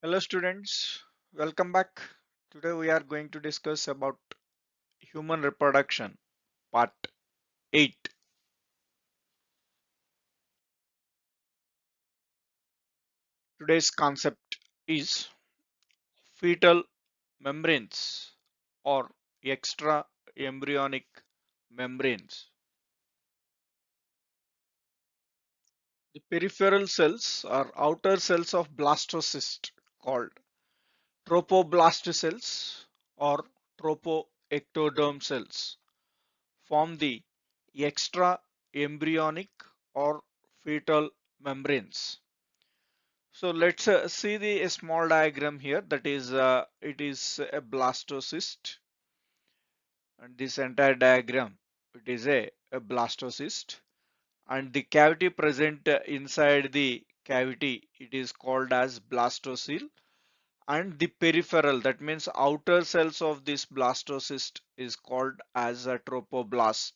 Hello students, welcome back. Today we are going to discuss about human reproduction part 8. Today's concept is fetal membranes or extra embryonic membranes. The peripheral cells are outer cells of blastocyst called trophoblast cells or tropoectoderm cells form the extra embryonic or fetal membranes. So let's see a small diagram here. That is, it is a blastocyst, and this entire diagram, it is a blastocyst, and the cavity present inside the cavity, it is called as blastocele, and the peripheral, that means outer cells of this blastocyst, is called as a trophoblast.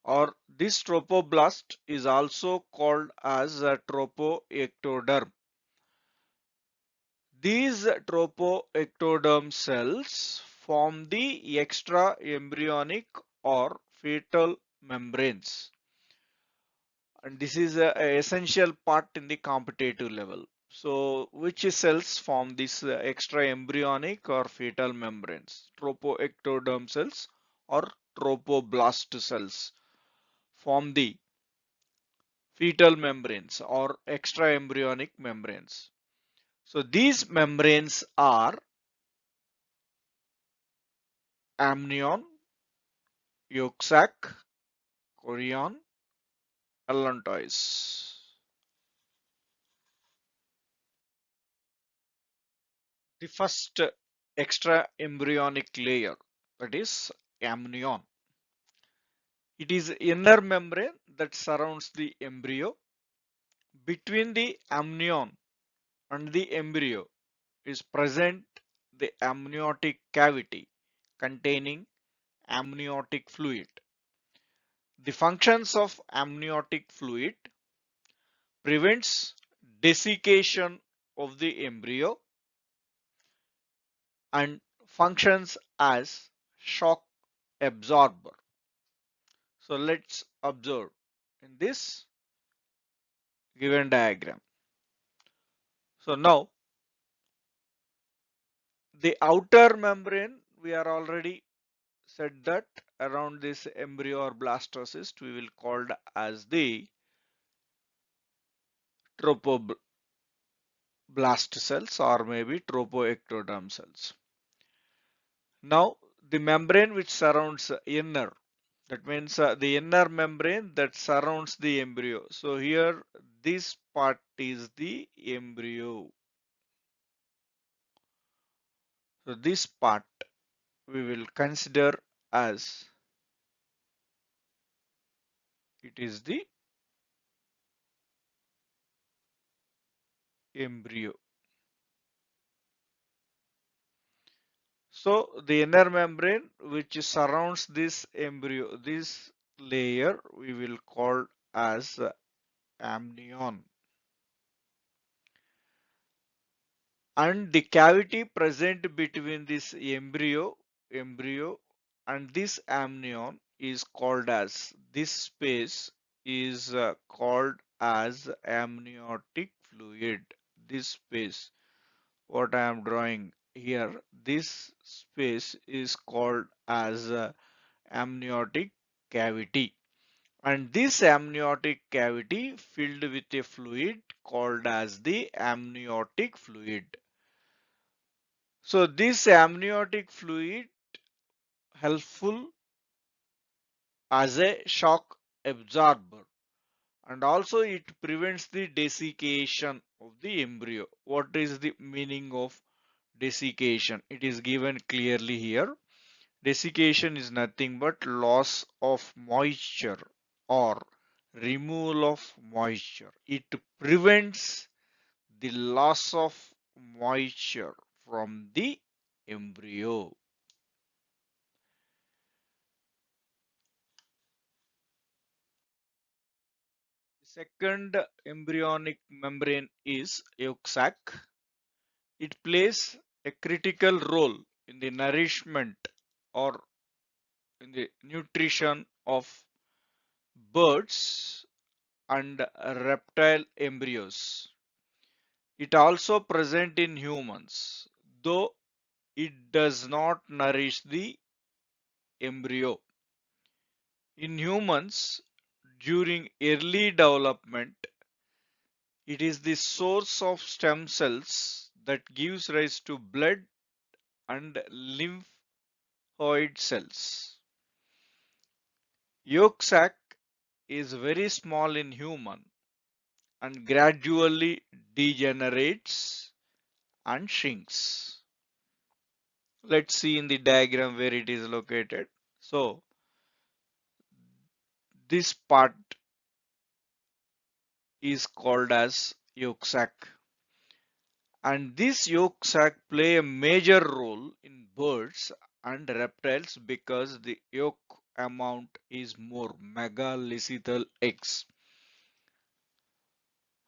Or this trophoblast is also called as a tropoectoderm. These tropoectoderm cells form the extra embryonic or fetal membranes, and this is a essential part in the competitive level. So which cells form this extra embryonic or fetal membranes? Tropoectoderm cells or trophoblast cells form the fetal membranes or extra embryonic membranes. So these membranes are amnion, yolk sac, chorion, allantois. The first extra embryonic layer, that is amnion. It is inner membrane that surrounds the embryo. Between the amnion and the embryo is present the amniotic cavity containing amniotic fluid. The functions of amniotic fluid prevents desiccation of the embryo and functions as shock absorber. So let's observe in this given diagram. So now the outer membrane, we are already said that around this embryo or blastocyst we will called as the trophoblast cells or maybe tropoectoderm cells. Now the membrane which surrounds inner, that means the inner membrane that surrounds the embryo. So here this part is the embryo. So this part we will consider as it is the embryo. So the inner membrane which surrounds this embryo, this layer we will call as amnion. And the cavity present between this embryo and this amnion is called as, this space is called as amniotic fluid. This space what I am drawing here, this space is called as amniotic cavity, and this amniotic cavity filled with a fluid called as the amniotic fluid. So this amniotic fluid helpful as a shock absorber, and also it prevents the desiccation of the embryo. What is the meaning of desiccation? It is given clearly here. Desiccation is nothing but loss of moisture or removal of moisture. It prevents the loss of moisture from the embryo. Second embryonic membrane is yolk sac. It plays a critical role in the nourishment or in the nutrition of birds and reptile embryos. It also present in humans, though it does not nourish the embryo. In humans, during early development, it is the source of stem cells that gives rise to blood and lymphoid cells. Yolk sac is very small in human and gradually degenerates and shrinks. Let's see in the diagram where it is located. So this part is called as yolk sac, and this yolk sac play a major role in birds and reptiles because the yolk amount is more megalethal eggs.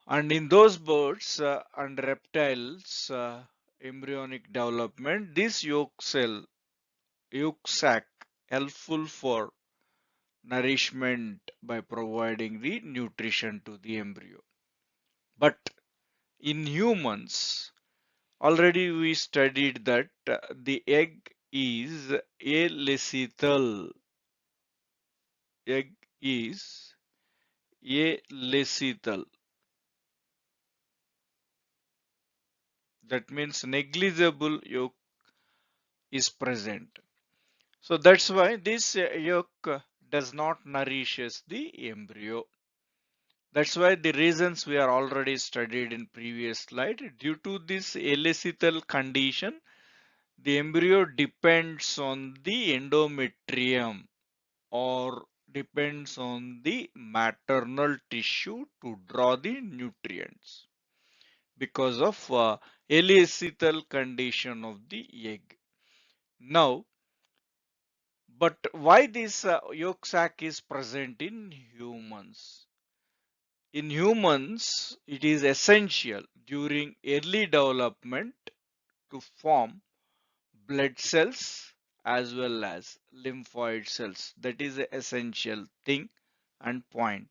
And in those birds and reptiles embryonic development, this yolk sac helpful for nourishment by providing the nutrition to the embryo. But in humans, already we studied that the egg is alethal. Egg is alethal. That means negligible yolk is present. So that's why this yolk does not nourishes the embryo. That's why the reasons we are already studied in previous slide. Due to this alethal condition, the embryo depends on the endometrium or depends on the maternal tissue to draw the nutrients because of alethal condition of the egg. Now, but why this yolk sac is present in humans? In humans, it is essential during early development to form blood cells as well as lymphoid cells. That is the essential thing and point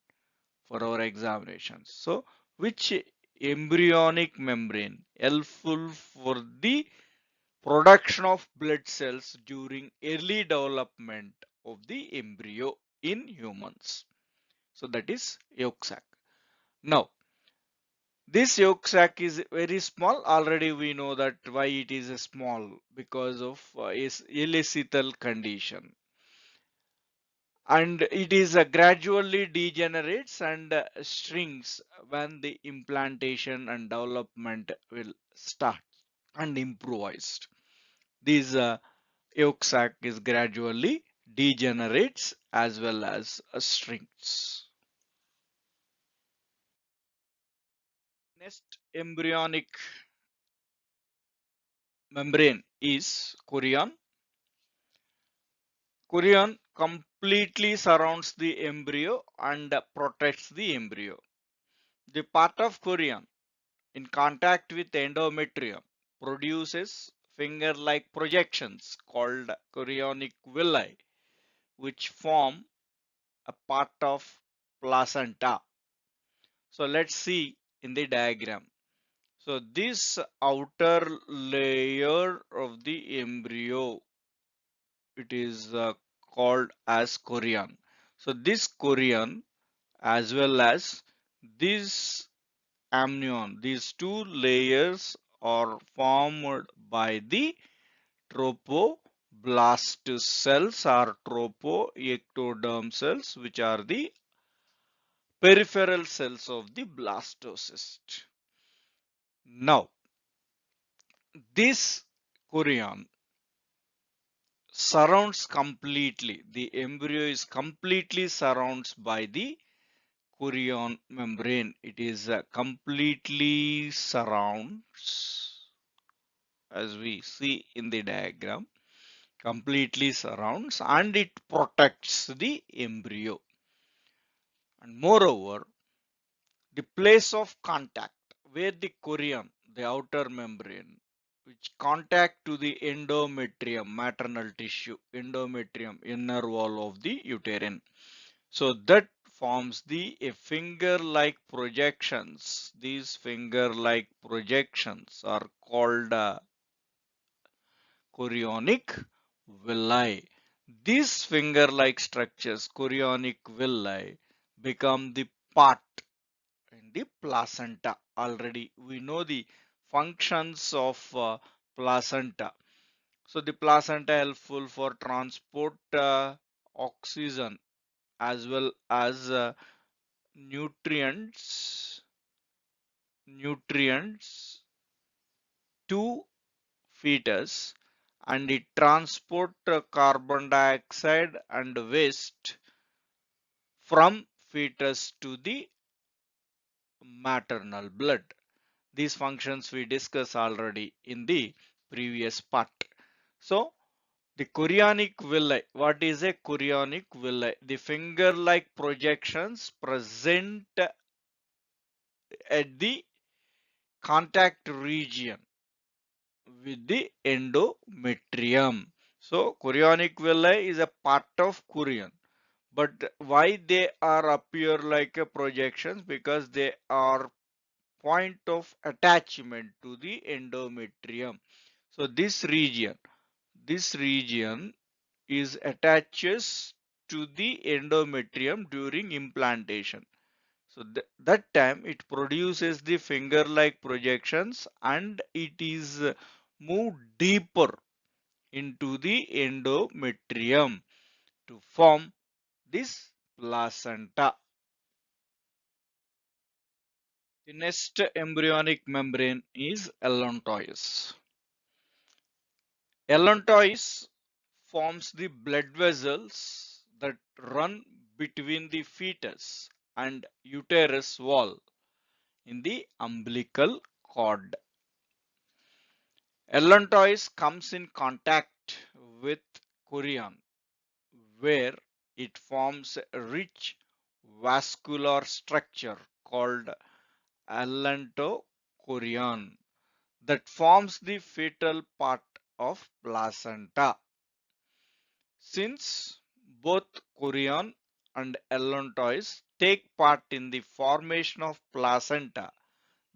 for our examinations. So, which embryonic membrane helpful for the production of blood cells during early development of the embryo in humans? So that is yolk sac. Now, this yolk sac is very small. Already we know that why it is small because of its alethal condition. And it is gradually degenerates and shrinks when the implantation and development will start and improvised. This yolk sac is gradually degenerates as well as shrinks. Next embryonic membrane is chorion. Chorion completely surrounds the embryo and protects the embryo. The part of chorion in contact with endometrium produces finger-like projections called chorionic villi, which form a part of placenta. So let's see in the diagram. So this outer layer of the embryo, it is called as chorion. So this chorion as well as this amnion, these two layers are formed by the trophoblast cells or tropoectoderm cells, which are the peripheral cells of the blastocyst. Now, this chorion surrounds completely, the embryo is completely surrounds by the chorion membrane. It is completely surrounds, as we see in the diagram, completely surrounds and it protects the embryo. And moreover, The place of contact where the chorion, the outer membrane, which contact to the endometrium, maternal tissue, endometrium, inner wall of the uterine. So that forms the a finger-like projections. These finger-like projections are called chorionic villi. These finger-like structures, chorionic villi, become the part in the placenta. Already we know the functions of placenta. So the placenta helpful for transport oxygen as well as nutrients to fetus, and it transport carbon dioxide and waste from fetus to the maternal blood. These functions we discussed already in the previous part. So the chorionic villi, what is a chorionic villi? The finger-like projections present at the contact region with the endometrium. So chorionic villi is a part of chorion. But why they are appear like a projections? Because they are point of attachment to the endometrium. So this region is attaches to the endometrium during implantation. So that time it produces the finger-like projections and it is moved deeper into the endometrium to form this placenta. The next embryonic membrane is allantois. Allantois forms the blood vessels that run between the fetus and uterus wall in the umbilical cord. Allantois comes in contact with chorion where it forms a rich vascular structure called allantochorion that forms the fetal part of placenta. Since both chorion and allantois take part in the formation of placenta,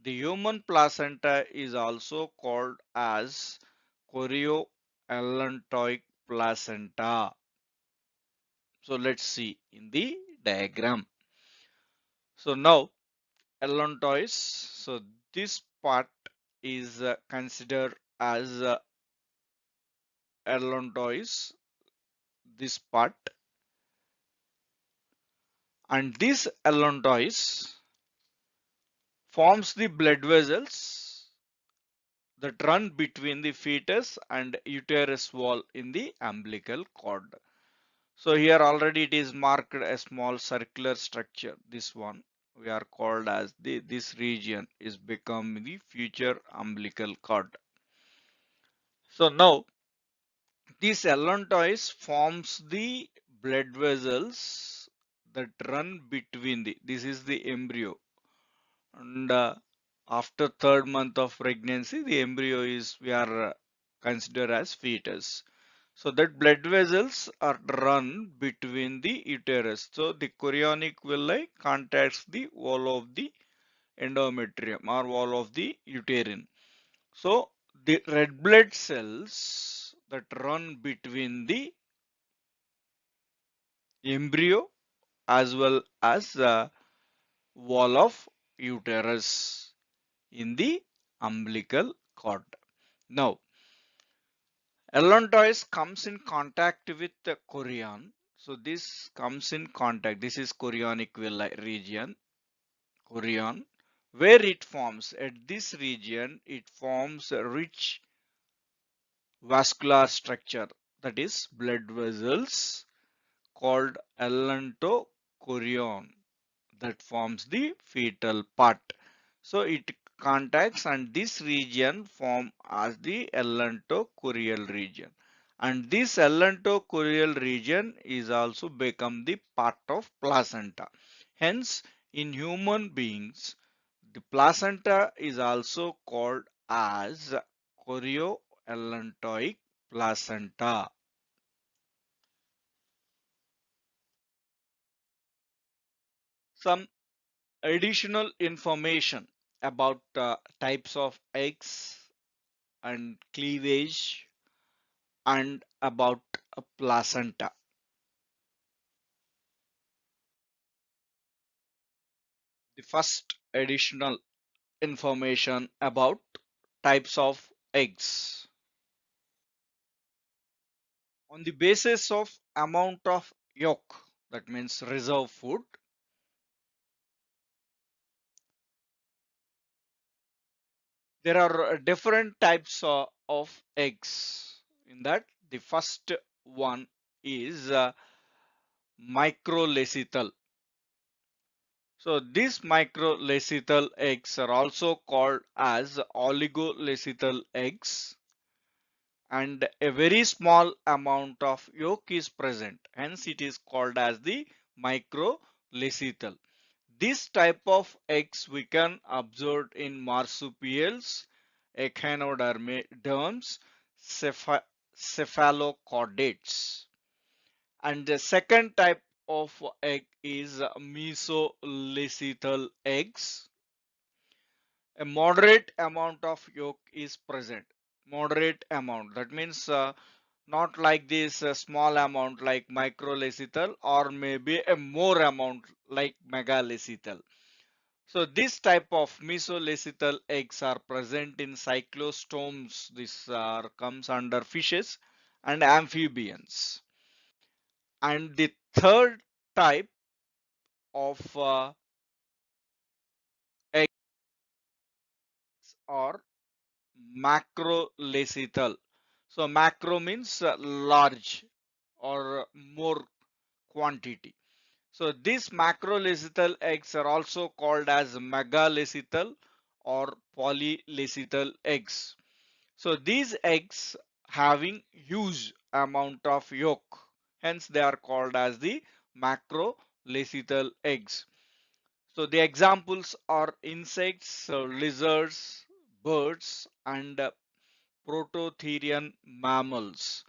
the human placenta is also called as chorioallantoic placenta. So let's see in the diagram. So now allantois. So this part is considered as allantois. This part, and this allantois forms the blood vessels that run between the fetus and uterus wall in the umbilical cord. So here already it is marked a small circular structure. This one we are called as this region is become the future umbilical cord. So now this allantois forms the blood vessels that run between this is the embryo, and after third month of pregnancy the embryo is we are considered as fetus. So that blood vessels are run between the uterus. So the chorionic villi contacts the wall of the endometrium or wall of the uterine. So the red blood cells that run between the embryo as well as the wall of uterus in the umbilical cord. Now, allantois comes in contact with the chorion. So this comes in contact. This is chorionic villi region, chorion, where it forms. At this region, it forms a rich vascular structure, that is blood vessels called allantochorion that forms the fetal part. So it contacts and this region form as the allantochorial region. And this allantochorial region is also become the part of placenta. Hence, In human beings, the placenta is also called as chorioallantoic placenta. Some additional information about types of eggs and cleavage and about a placenta. The first additional information about types of eggs. On the basis of amount of yolk, that means reserve food, there are different types of eggs. In that, the first one is microlecital. So these microlecital eggs are also called as oligolecital eggs, and a very small amount of yolk is present. Hence it is called as the microlecital. This type of eggs we can observe in marsupials, echinoderms, cephalochordates. And the second type of egg is mesolecital eggs. A moderate amount of yolk is present. Moderate amount. That means not like this small amount like microlecital, or maybe a more amount like megalecital. So this type of mesolecital eggs are present in cyclostomes. This comes under fishes and amphibians. And the third type of eggs are macrolecital. So macro means large or more quantity. So these macrolecital eggs are also called as megalecital or polylecital eggs. So these eggs having huge amount of yolk, hence they are called as the macrolecital eggs. So the examples are insects, so lizards, birds, and prototherian mammals.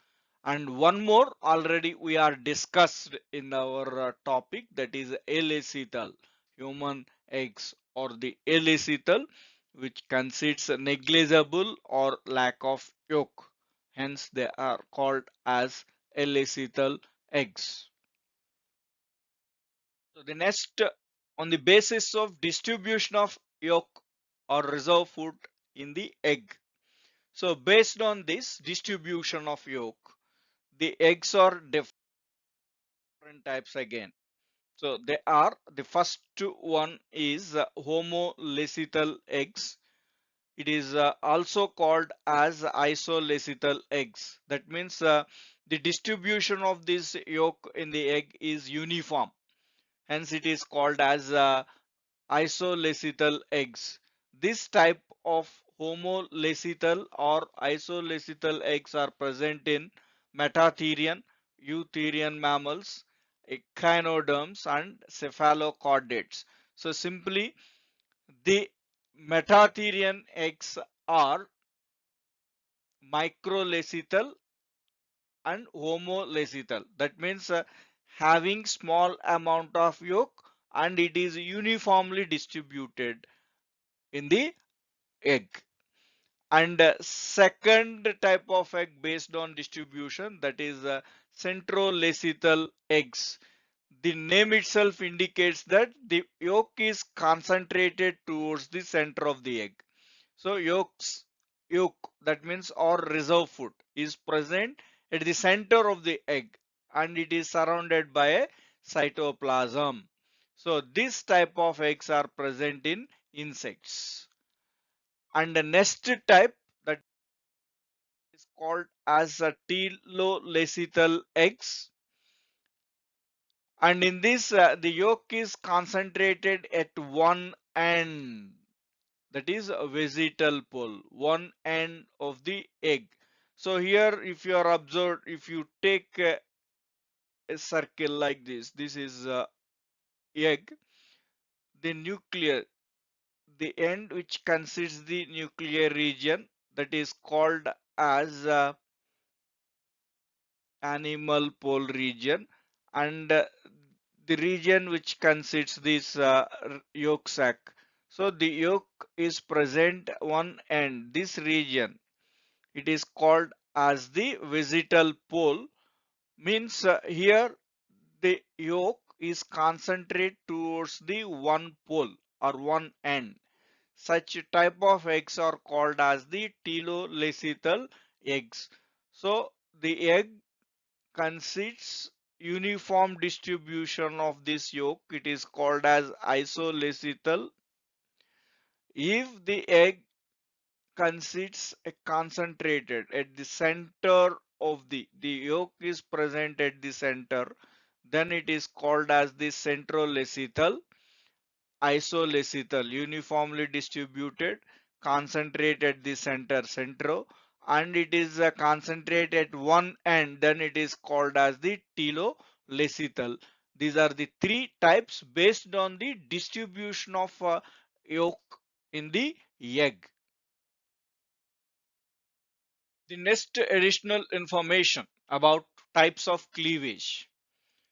And one more already we are discussed in our topic, that is alecital, human eggs, or the alecital, which consists negligible or lack of yolk. Hence they are called as alecital eggs. So the next, on the basis of distribution of yolk or reserve food in the egg. So based on this distribution of yolk, the eggs are different types again. So they are, the first one is homolecital eggs. It is also called as isolecital eggs. That means the distribution of this yolk in the egg is uniform. Hence it is called as isolecital eggs. This type of homolecital or isolecital eggs are present in metatherian, eutherian mammals, echinoderms, and cephalochordates. So simply the metatherian eggs are microlecital and homolecital. That means having small amount of yolk and it is uniformly distributed in the egg. And second type of egg based on distribution, that is centrolecital eggs. The name itself indicates that the yolk is concentrated towards the center of the egg. So yolk, that means or reserve food, is present at the center of the egg and it is surrounded by a cytoplasm. So this type of eggs are present in insects. And the next type, that is called as a telolecital eggs. And in this, the yolk is concentrated at one end, that is a vesital pole, one end of the egg. So here, if you are observed, if you take a circle like this is egg. the nuclear, the end which consists the nuclear region, that is called as animal pole region, and the region which consists this yolk sac. So the yolk is present one end, this region, it is called as the vesical pole, means here the yolk is concentrated towards the one pole or one end. Such type of eggs are called as the telolacethal eggs. So the egg consists uniform distribution of this yolk. It is called as isolacethal. If the egg consists a concentrated at the center of the yolk is present at the center, then it is called as the centrolacetal, isolacetal, uniformly distributed, concentrate at the center, centro, and it is concentrate at one end, then it is called as the telolacetal. These are the three types based on the distribution of yolk in the egg. The next additional information about types of cleavage.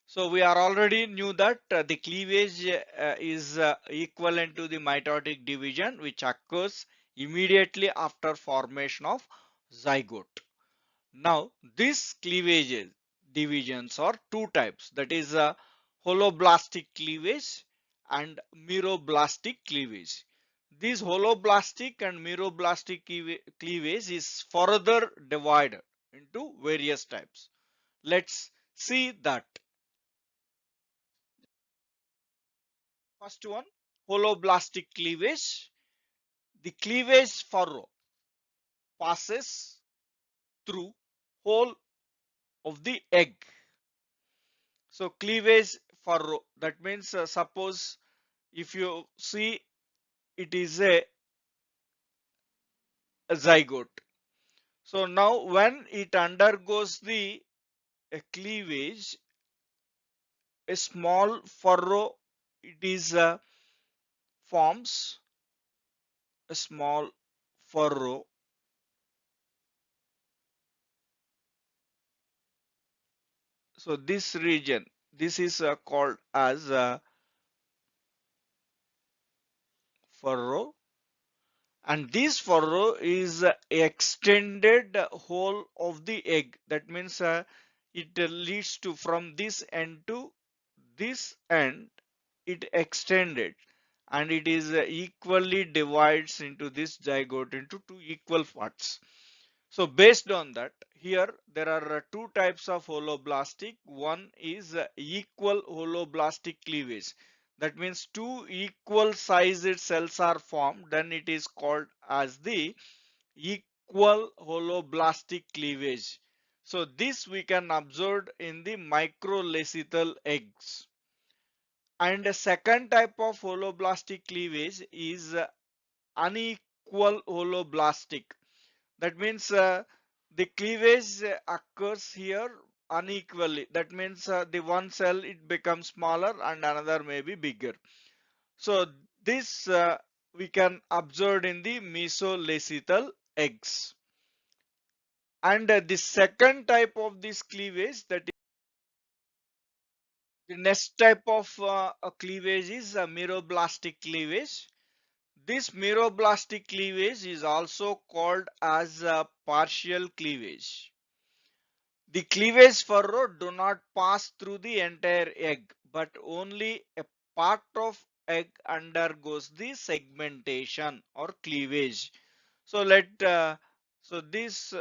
So we are already knew that the cleavage is equivalent to the mitotic division, which occurs immediately after formation of zygote. Now these cleavages divisions are two types, that is holoblastic cleavage and meroblastic cleavage. This holoblastic and meroblastic cleavage is further divided into various types. Let's see that. First one, holoblastic cleavage. The cleavage furrow passes through whole of the egg. So cleavage furrow, that means suppose if you see it is a zygote. So now when it undergoes the cleavage, a small furrow, it is forms a small furrow. So this region, this is called as furrow, and this furrow is extended whole of the egg. That means it leads to from this end to this end, it extended, and it is equally divides into this zygote into two equal parts. So based on that, here there are two types of holoblastic. One is equal holoblastic cleavage. That means two equal sized cells are formed. Then it is called as the equal holoblastic cleavage. So this we can observe in the microlacethal eggs. And a second type of holoblastic cleavage is unequal holoblastic. That means the cleavage occurs here unequally. That means the one cell it becomes smaller and another may be bigger. So this we can observe in the mesolacetal eggs. And the second type of this cleavage, that is the next type of a cleavage is a meroblastic cleavage. This meroblastic cleavage is also called as a partial cleavage. The cleavage furrow do not pass through the entire egg, but only a part of egg undergoes the segmentation or cleavage. So so this,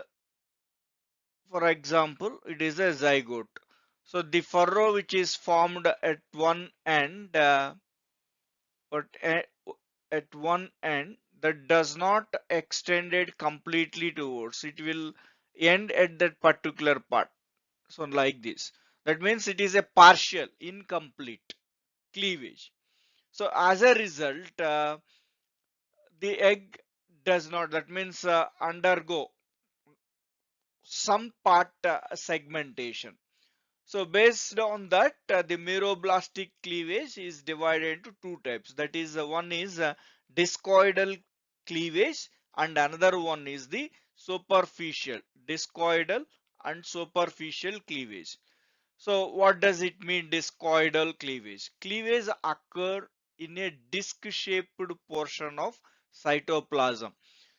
for example, it is a zygote. So the furrow which is formed at one end, but at one end, that does not extend it completely towards, it will end at that particular part. So like this, that means it is a partial incomplete cleavage. So as a result, the egg does not, that means undergo some part segmentation. So based on that, the meroblastic cleavage is divided into two types. That is, one is discoidal cleavage and another one is the superficial, discoidal and superficial cleavage. So what does it mean, discoidal cleavage? Cleavage occur in a disc-shaped portion of cytoplasm.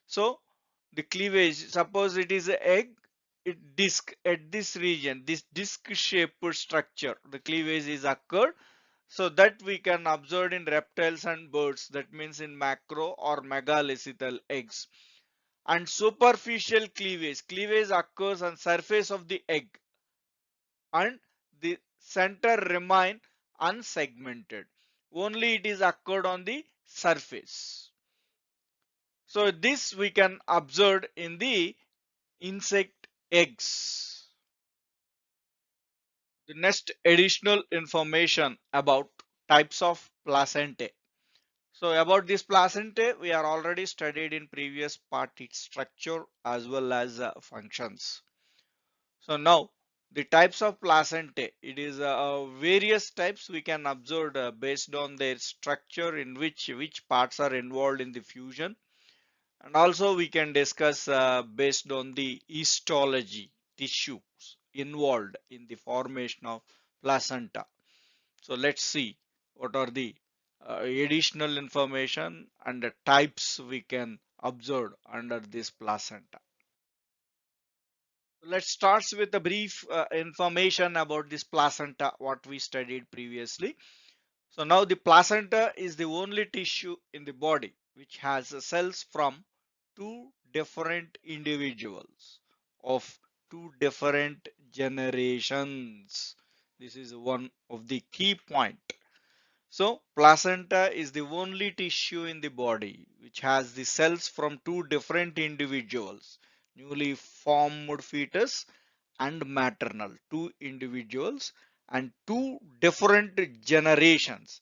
So the cleavage, suppose it is an egg, it disc at this region, this disc-shaped structure, the cleavage is occurred. So that we can observe in reptiles and birds. That means in macro or megalithical eggs. And superficial cleavage, cleavage occurs on surface of the egg and the center remain unsegmented. Only it is occurred on the surface. So this we can observe in the insect eggs. The next additional information about types of placentae. So about this placentae, we are already studied in previous part its structure as well as functions. So now the types of placentae, it is various types we can observe based on their structure in which parts are involved in the fusion, and also we can discuss based on the histology tissues involved in the formation of placenta. So let's see what are the additional information and the types we can observe under this placenta. Let's start with a brief information about this placenta, what we studied previously. So now the placenta is the only tissue in the body which has cells from two different individuals of two different generations. This is one of the key point. So placenta is the only tissue in the body which has the cells from two different individuals, newly formed fetus and maternal, two individuals and two different generations.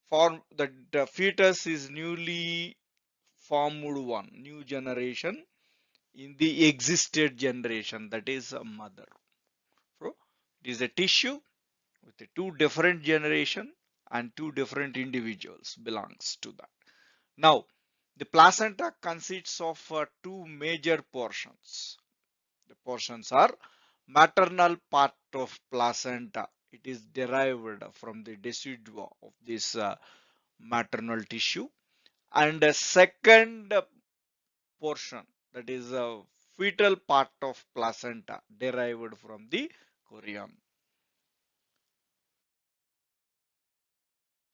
For the fetus is newly formed one, new generation in the existed generation, that is a mother. So it is a tissue with the two different generation and two different individuals belongs to that. Now, the placenta consists of two major portions. The portions are maternal part of placenta. It is derived from the decidua of this maternal tissue, and a second portion, that is a fetal part of placenta derived from the chorion.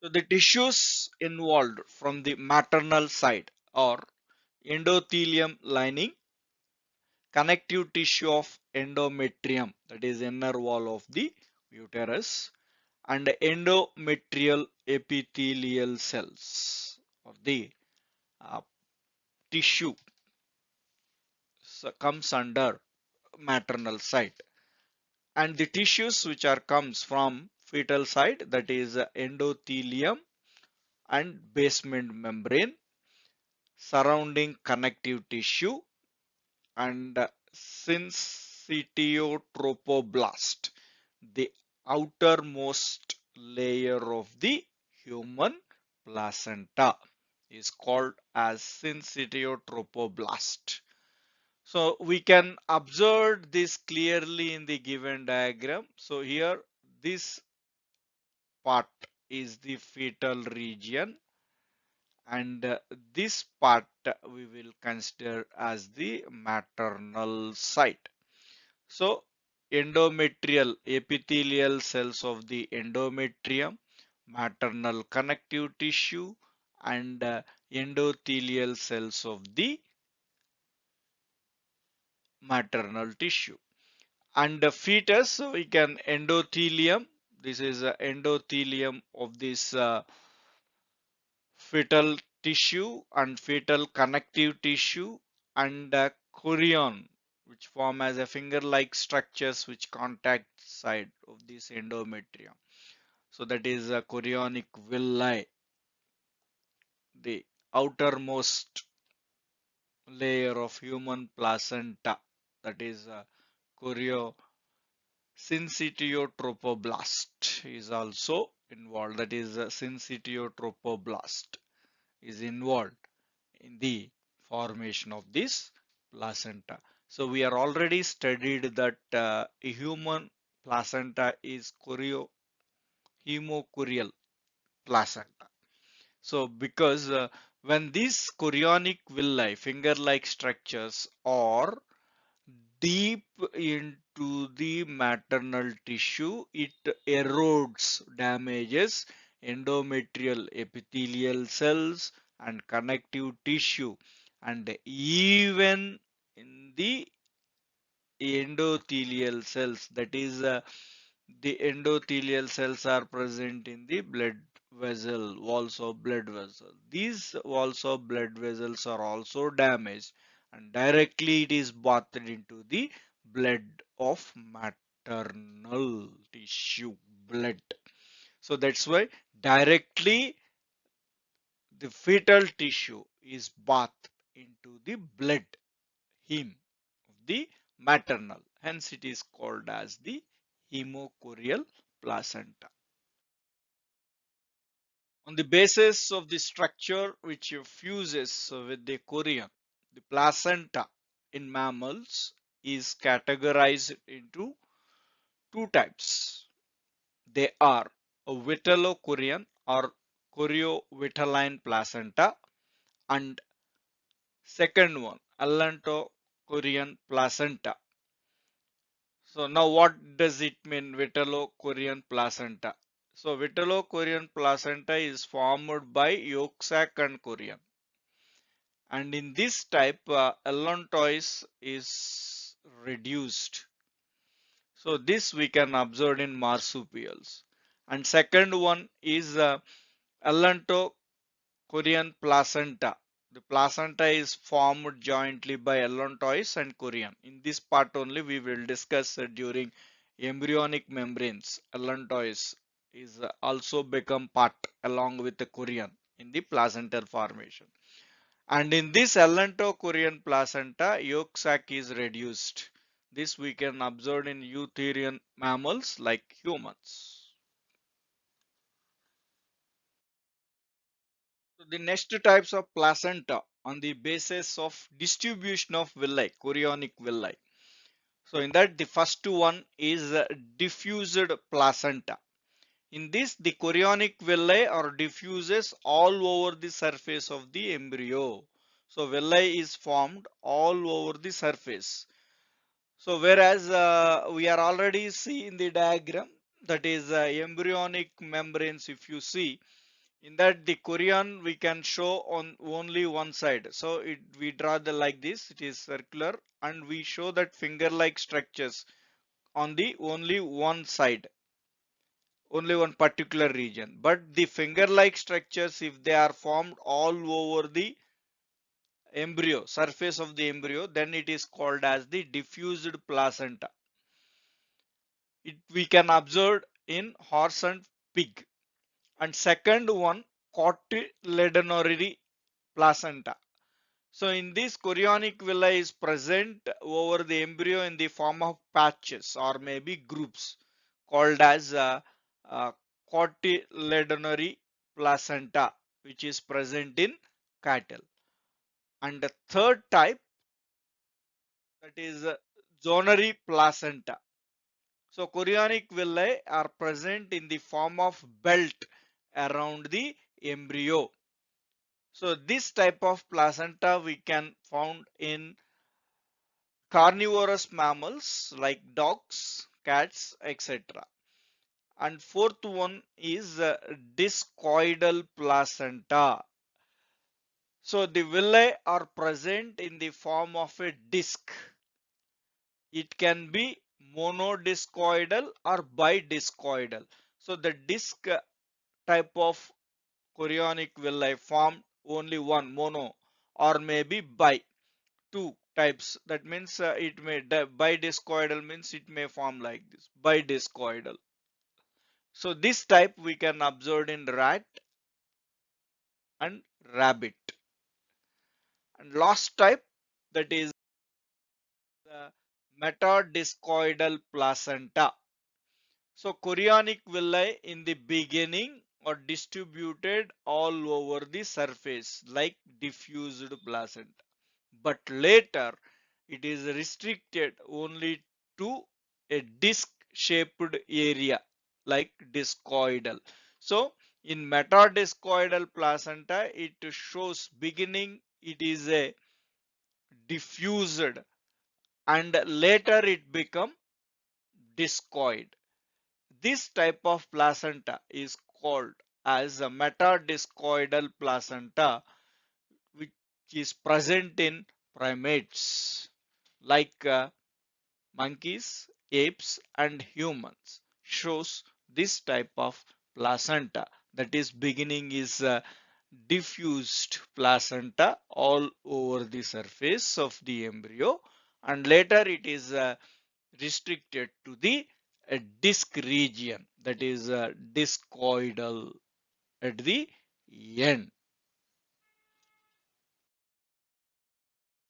So the tissues involved from the maternal side are endothelium lining, connective tissue of endometrium, that is inner wall of the uterus, and endometrial epithelial cells of the uh, tissue comes under maternal side, and the tissues which are comes from fetal side, that is endothelium and basement membrane, surrounding connective tissue, and syncytiotropoblast, the outermost layer of the human placenta is called as syncytiotropoblast. So we can observe this clearly in the given diagram. So here this part is the fetal region, and this part we will consider as the maternal site. So endometrial epithelial cells of the endometrium, maternal connective tissue, and endothelial cells of the maternal tissue. And the fetus, we can endothelium, this is endothelium of this fetal tissue and fetal connective tissue, and chorion, which form as a finger-like structures which contact side of this endometrium. So that is a chorionic villi, the outermost layer of human placenta, that is choriocyte syncytiotropoblast is also involved. That is, syncytiotropoblast is involved in the formation of this placenta. So we are already studied that a human placenta is hemocurial placenta. So because when these chorionic villi, finger-like structures, are deep into the maternal tissue, it erodes, damages endometrial epithelial cells and connective tissue, and even in the endothelial cells, that is the endothelial cells are present in the blood walls of blood vessel. These walls of blood vessels are also damaged, and directly it is bathed into the blood of maternal tissue blood. So that's why directly the fetal tissue is bathed into the blood heme of the maternal. Hence it is called as the hemocurial placenta. On the basis of the structure which fuses with the chorion, the placenta in mammals is categorized into two types. They are a vitellochorion or choriovitelline placenta, and second one, allantochorion placenta. So now what does it mean, vitellochorion placenta? So vitellochorion placenta is formed by yolk sac and chorion. And in this type, allantois is reduced. So this we can observe in marsupials. And second one is allantochorion placenta. The placenta is formed jointly by allantois and chorion. In this part only we will discuss during embryonic membranes. Allantois is also become part along with the chorion in the placental formation. And in this allantochorion placenta, yolk sac is reduced. This we can observe in eutherian mammals like humans. So the next types of placenta on the basis of distribution of villi, chorionic villi. So in that the first one is diffused placenta. In this the chorionic villi are diffuses all over the surface of the embryo. So villi is formed all over the surface. So whereas we are already see in the diagram, that is embryonic membranes, if you see in that the chorion we can show on only one side. So we draw the like this, it is circular, and we show that finger like structures on the only one side, only one particular region. But the finger like structures, if they are formed all over the embryo, surface of the embryo, then it is called as the diffused placenta. We can observe in horse and pig. And second one, cotyledonary placenta. So in this chorionic villi is present over the embryo in the form of patches or maybe groups called as uh, cotyledonary placenta, which is present in cattle. And the third type, that is zonary placenta. So chorionic villi are present in the form of belt around the embryo. So this type of placenta we can found in carnivorous mammals like dogs, cats, etc. And fourth one is discoidal placenta. So the villi are present in the form of a disc. It can be monodiscoidal or bidiscoidal. So the disc type of chorionic villi form only one, mono, or maybe bi, two types. That means it may bidiscoidal means it may form like this, bidiscoidal. So this type we can observe in rat and rabbit. And last type, that is the metadiscoidal placenta. So chorionic villi in the beginning are distributed all over the surface like diffused placenta. But later it is restricted only to a disc-shaped area like discoidal. So in metadiscoidal placenta, it shows beginning it is a diffused and later it become discoid. This type of placenta is called as a metadiscoidal placenta, which is present in primates like monkeys, apes, and humans. Shows this type of placenta, that is beginning is diffused placenta all over the surface of the embryo, and later it is restricted to the disc region, that is discoidal at the end.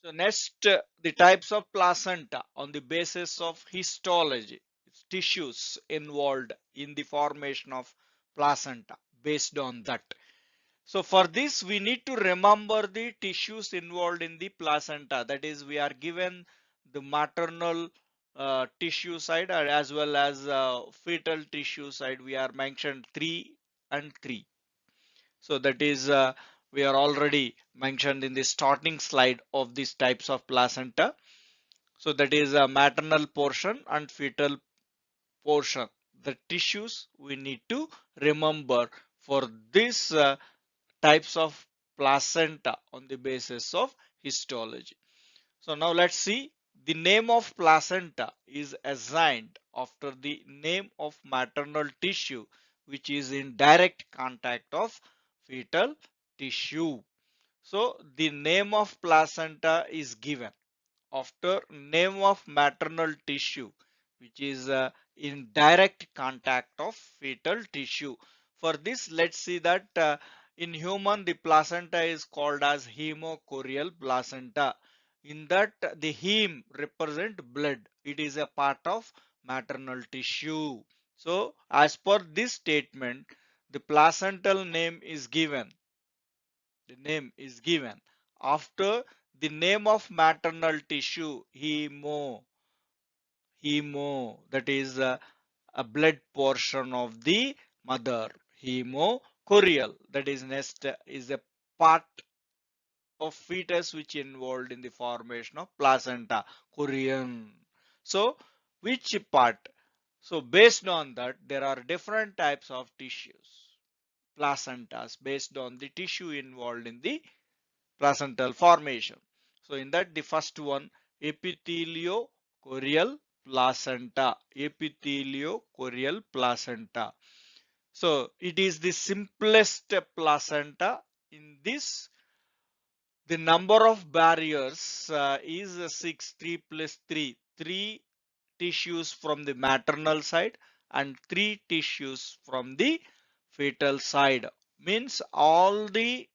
So next, the types of placenta on the basis of histology, tissues involved in the formation of placenta based on that. So for this, we need to remember the tissues involved in the placenta. That is, we are given the maternal tissue side as well as fetal tissue side. We are mentioned 3 and 3. So that is, we are already mentioned in the starting slide of these types of placenta. So that is a maternal portion and fetal portion. The tissues we need to remember for this types of placenta on the basis of histology. So now let's see, the name of placenta is assigned after the name of maternal tissue which is in direct contact of fetal tissue. So the name of placenta is given after name of maternal tissue which is in direct contact of fetal tissue. For this, let's see that in human the placenta is called as hemochorial placenta. In that the heme represent blood. It is a part of maternal tissue. So as per this statement, the placental name is given. The name is given after the name of maternal tissue, hemo, that is a blood portion of the mother, hemochorial, that is next is a part of fetus which involved in the formation of placenta, chorion. So which part? So based on that, there are different types of tissues, placentas, based on the tissue involved in the placental formation. So in that, the first one, epitheliochorial placenta, epitheliochorial placenta. So it is the simplest placenta. In this, the number of barriers is 6, 3 plus 3, 3 tissues from the maternal side and 3 tissues from the fetal side. Means all the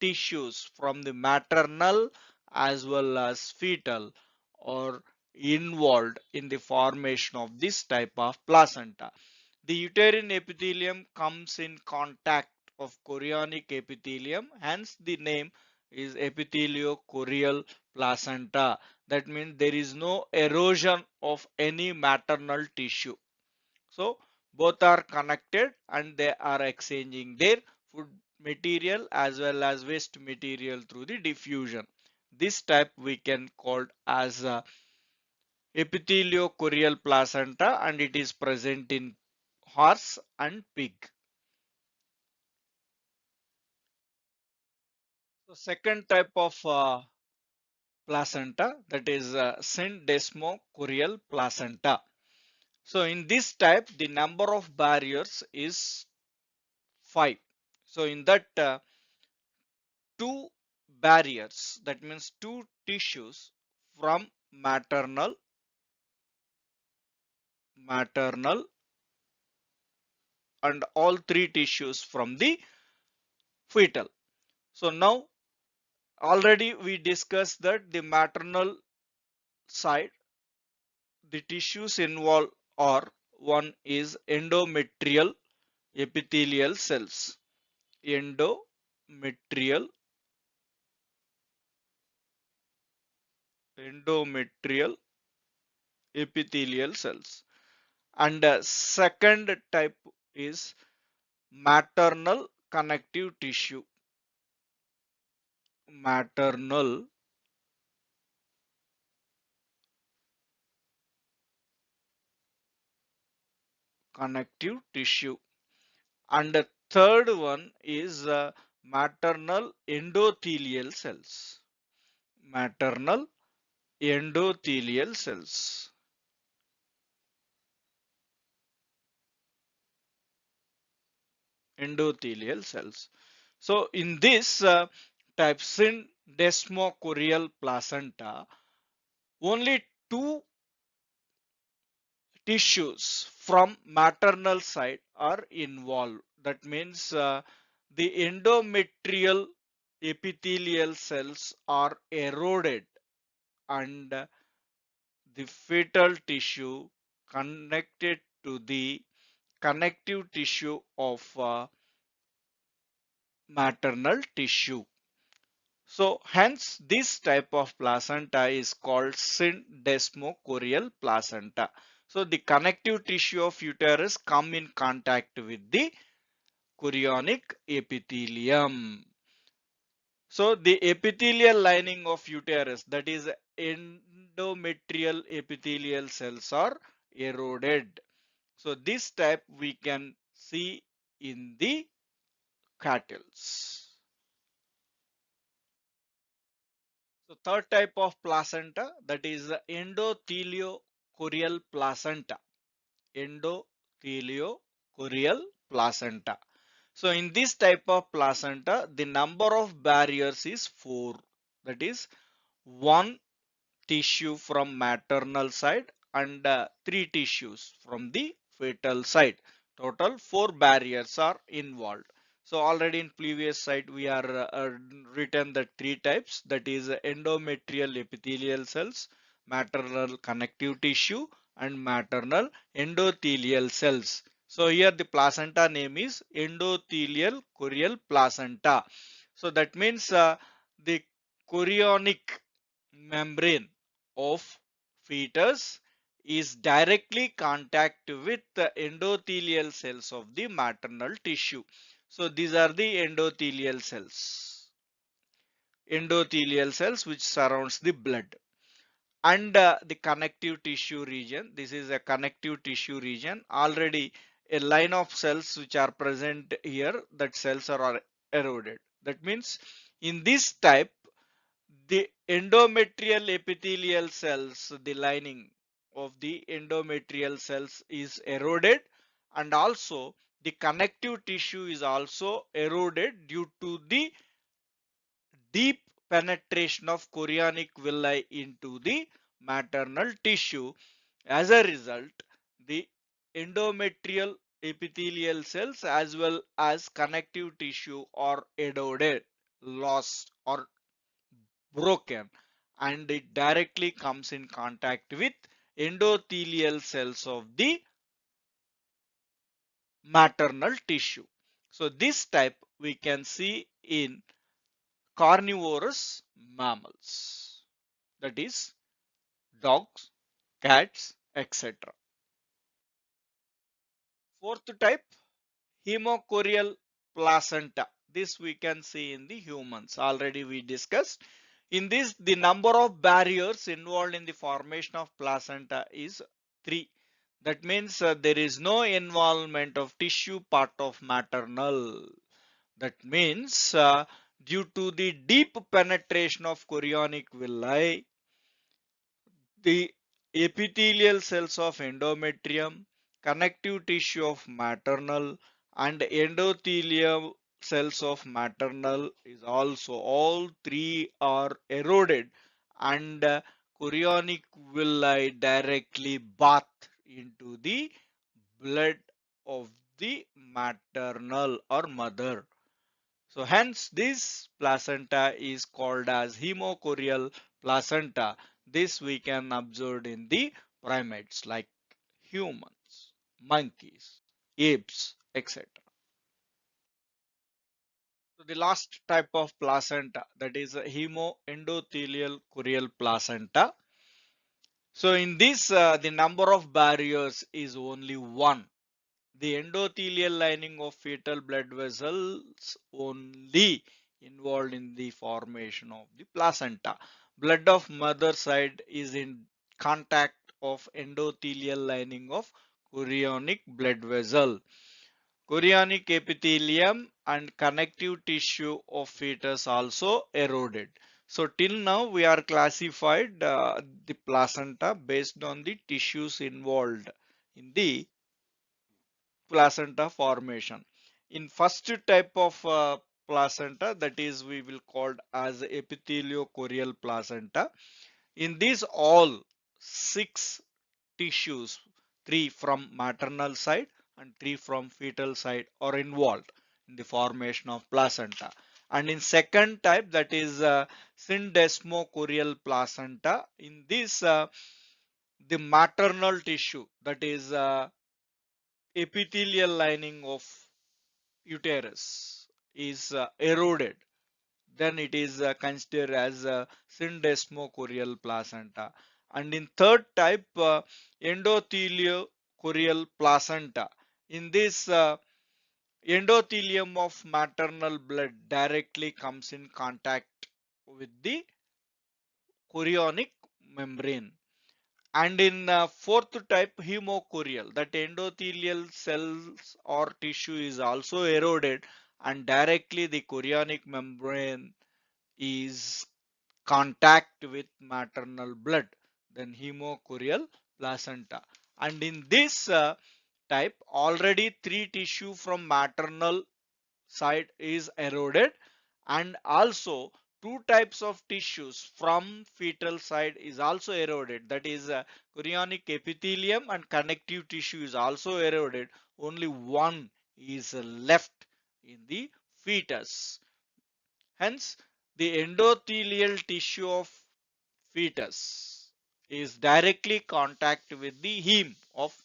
tissues from the maternal as well as fetal are involved in the formation of this type of placenta. The uterine epithelium comes in contact of chorionic epithelium, hence the name is epitheliochorial placenta. That means there is no erosion of any maternal tissue. So both are connected and they are exchanging their food material as well as waste material through the diffusion. This type we can call as epitheliochorial placenta, and it is present in horse and pig. The second type of placenta, that is syndesmochorial placenta. So in this type the number of barriers is 5. So in that two barriers, that means two tissues from maternal and all three tissues from the fetal. So now already we discussed that the maternal side, the tissues involved are one is endometrial epithelial cells. Endometrial endometrial epithelial cells. And second type is maternal connective tissue. Maternal connective tissue. And the third one is maternal endothelial cells. Maternal endothelial cells. Endothelial cells. So in this typsin desmochorial placenta, only two tissues from maternal side are involved. That means the endometrial epithelial cells are eroded and the fetal tissue connected to the connective tissue of maternal tissue. So hence this type of placenta is called syndesmochorial placenta. So the connective tissue of uterus come in contact with the chorionic epithelium. So the epithelial lining of uterus, that is endometrial epithelial cells, are eroded. So this type we can see in the cattles. So third type of placenta, that is the endotheliocorial placenta. Endotheliocorial placenta. So in this type of placenta, the number of barriers is 4. That is one tissue from maternal side and 3 tissues from the fetal side. Total 4 barriers are involved. So already in previous slide we are written the 3 types, that is endometrial epithelial cells, maternal connective tissue and maternal endothelial cells. So here the placenta name is endothelial chorial placenta. So that means the chorionic membrane of fetus is directly contact with the endothelial cells of the maternal tissue. So these are the endothelial cells which surrounds the blood. And the connective tissue region, this is a connective tissue region. Already a line of cells which are present here, that cells are eroded. That means in this type, the endometrial epithelial cells, the lining of the endometrial cells is eroded, and also the connective tissue is also eroded due to the deep penetration of chorionic villi into the maternal tissue. As a result, the endometrial epithelial cells as well as connective tissue are eroded, lost, or broken, and it directly comes in contact with endothelial cells of the maternal tissue. So this type we can see in carnivorous mammals, that is dogs, cats, etc. Fourth type, hemochorial placenta. This we can see in the humans. Already we discussed. In this, the number of barriers involved in the formation of placenta is 3. That means there is no involvement of tissue part of maternal. That means due to the deep penetration of chorionic villi, the epithelial cells of endometrium, connective tissue of maternal, and endothelial cells of maternal is also, all three are eroded, and chorionic villi directly bath into the blood of the maternal or mother. So hence this placenta is called as hemochorial placenta. This we can observe in the primates like humans. monkeys, apes, etc. So the last type of placenta, that is a hemoendothelial curial placenta. So in this, the number of barriers is only one. The endothelial lining of fetal blood vessels only involved in the formation of the placenta. Blood of mother side is in contact of endothelial lining of chorionic blood vessel. Chorionic epithelium and connective tissue of fetus also eroded. So till now we are classified the placenta based on the tissues involved in the placenta formation. In first type of placenta, that is we will call as epitheliochorial placenta. In these all six tissues, three from maternal side and three from fetal side are involved in the formation of placenta. And in second type, that is syndesmochorial placenta. In this, the maternal tissue, that is epithelial lining of uterus is eroded, then it is considered as syndesmochorial placenta. And in third type, endothelial placenta. In this, endothelium of maternal blood directly comes in contact with the chorionic membrane. And in fourth type, hemochorial, that endothelial cells or tissue is also eroded and directly the chorionic membrane is contact with maternal blood, then hemochorial placenta. And in this type, already three tissue from maternal side is eroded, and also two types of tissues from fetal side is also eroded, that is chorionic epithelium and connective tissue is also eroded. Only one is left in the fetus. Hence the endothelial tissue of fetus is directly contact with the heme of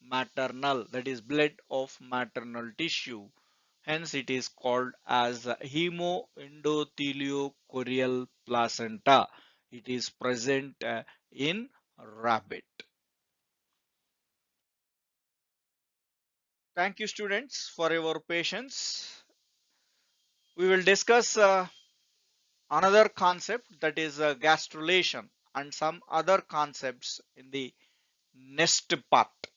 maternal, that is blood of maternal tissue. Hence it is called as hemoendotheliocorial placenta. It is present in rabbit. Thank you students for your patience. We will discuss another concept, that is gastrulation, and some other concepts in the next part.